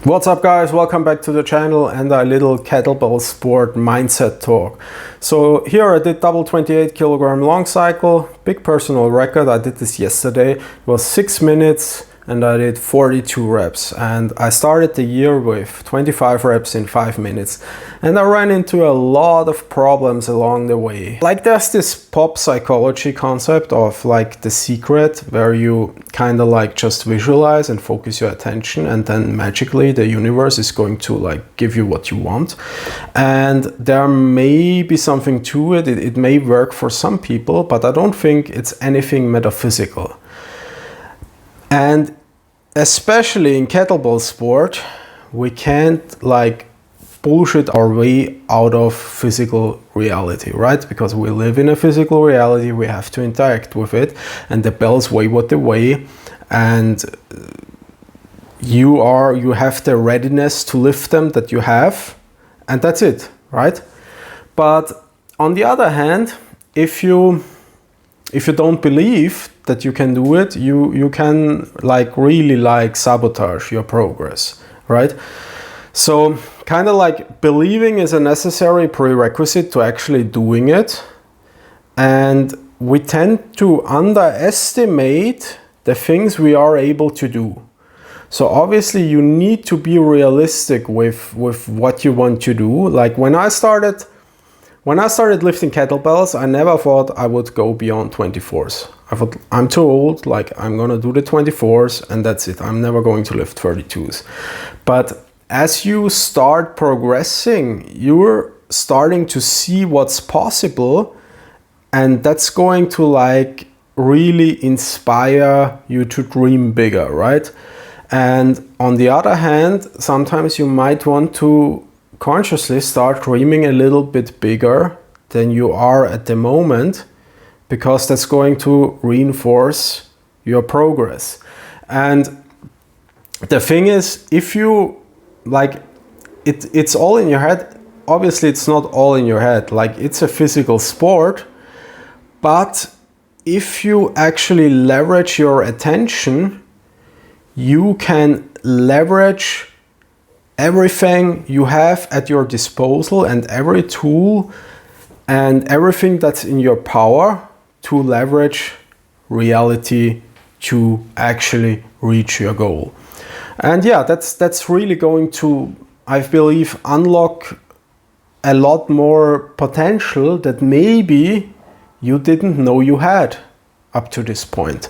What's up guys, welcome back to the channel and a little kettlebell sport mindset talk. So here I did double 28 kilogram long cycle, big personal record. I did this yesterday. It was 6 minutes and I did 42 reps, and I started the year with 25 reps in 5 minutes, and I ran into a lot of problems along the way. Like there's this pop psychology concept of like The Secret, where you kind of like just visualize and focus your attention, and then magically the universe is going to like give you what you want. And there may be something to it. It may work for some people, but I don't think it's anything metaphysical. And especially in kettlebell sport, we can't like bullshit our way out of physical reality, right? Because we live in a physical reality, we have to interact with it, and the bells weigh what they weigh, and you have the readiness to lift them that you have, and that's it, right? But on the other hand, if you don't believe that you can do it, you can like really like sabotage your progress, right? So kind of like believing is a necessary prerequisite to actually doing it, and we tend to underestimate the things we are able to do. So obviously you need to be realistic with what you want to do. Like when I started lifting kettlebells, I never thought I would go beyond 24s. I thought, I'm too old, like I'm gonna do the 24s and that's it. I'm never going to lift 32s. But as you start progressing, you're starting to see what's possible, and that's going to like really inspire you to dream bigger, right? And on the other hand, sometimes you might want to consciously start dreaming a little bit bigger than you are at the moment, because that's going to reinforce your progress. And the thing is, if you like it's all in your head. Obviously it's not all in your head, like it's a physical sport, but if you actually leverage your attention, you can leverage everything you have at your disposal and every tool and everything that's in your power to leverage reality to actually reach your goal. And yeah, that's really going to, I believe, unlock a lot more potential that maybe you didn't know you had up to this point.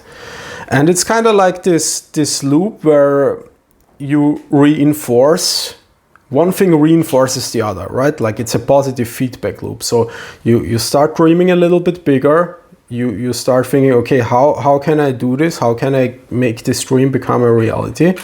And it's kind of like this loop where you reinforce, one thing reinforces the other, right? Like it's a positive feedback loop. So you start dreaming a little bit bigger. You start thinking, okay, how can I do this? How can I make this dream become a reality?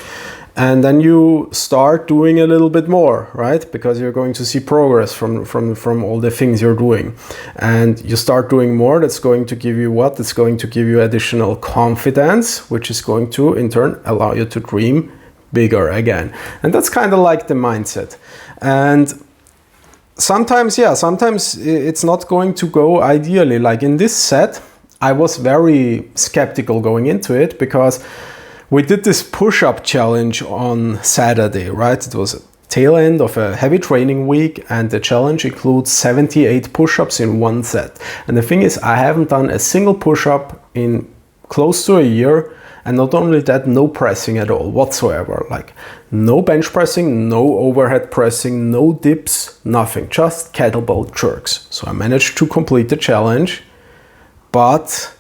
And then you start doing a little bit more, right? Because you're going to see progress from all the things you're doing. And you start doing more, that's going to give you what? It's going to give you additional confidence, which is going to, in turn, allow you to dream bigger again. And that's kind of like the mindset. And sometimes it's not going to go ideally. Like in this set, I was very skeptical going into it, because we did this push-up challenge on Saturday, right? It was a tail end of a heavy training week, and the challenge includes 78 push-ups in one set. And the thing is, I haven't done a single push-up in close to a year, and not only that, no pressing at all whatsoever. Like no bench pressing, no overhead pressing, no dips, nothing, just kettlebell jerks. So I managed to complete the challenge, but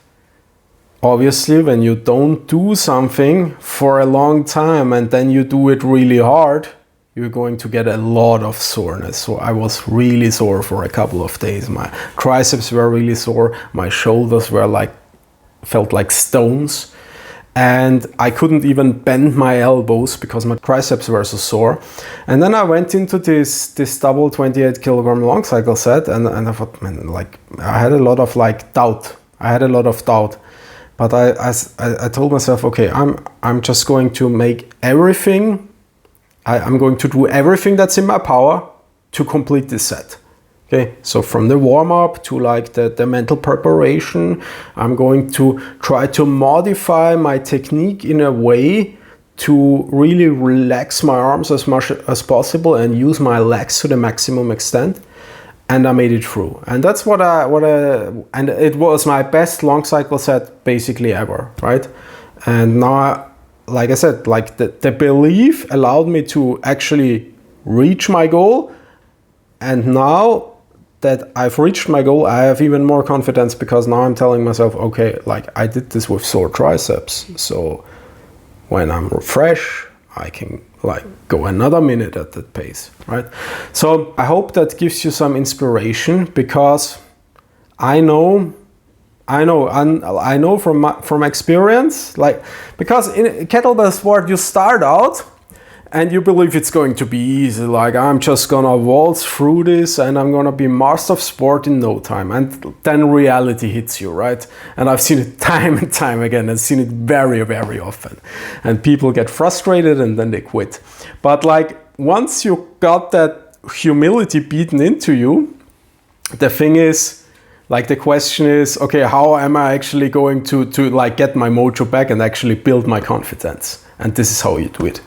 obviously, when you don't do something for a long time and then you do it really hard, you're going to get a lot of soreness. So I was really sore for a couple of days. My triceps were really sore. My shoulders were felt like stones. And I couldn't even bend my elbows because my triceps were so sore. And then I went into this double 28 kilogram long cycle set, and I thought, man, like I had a lot of doubt. But I told myself, okay, I'm just going to make everything, I'm going to do everything that's in my power to complete this set. Okay, so from the warm-up to like the mental preparation, I'm going to try to modify my technique in a way to really relax my arms as much as possible and use my legs to the maximum extent. And I made it through. And that's and it was my best long cycle set basically ever, right? And now, like I said, like the belief allowed me to actually reach my goal. And now that I've reached my goal, I have even more confidence, because now I'm telling myself, okay, like I did this with sore triceps. So when I'm fresh, I can like go another minute at that pace, right? So I hope that gives you some inspiration, because I know from experience, like, because in kettlebell sport you start out and you believe it's going to be easy, like I'm just gonna waltz through this and I'm gonna be master of sport in no time, and then reality hits you, right? And I've seen it time and time again. I've seen it very, very often, and people get frustrated and then they quit. But like once you got that humility beaten into you, the thing is, like the question is, okay, how am I actually going to like get my mojo back and actually build my confidence? And this is how you do it.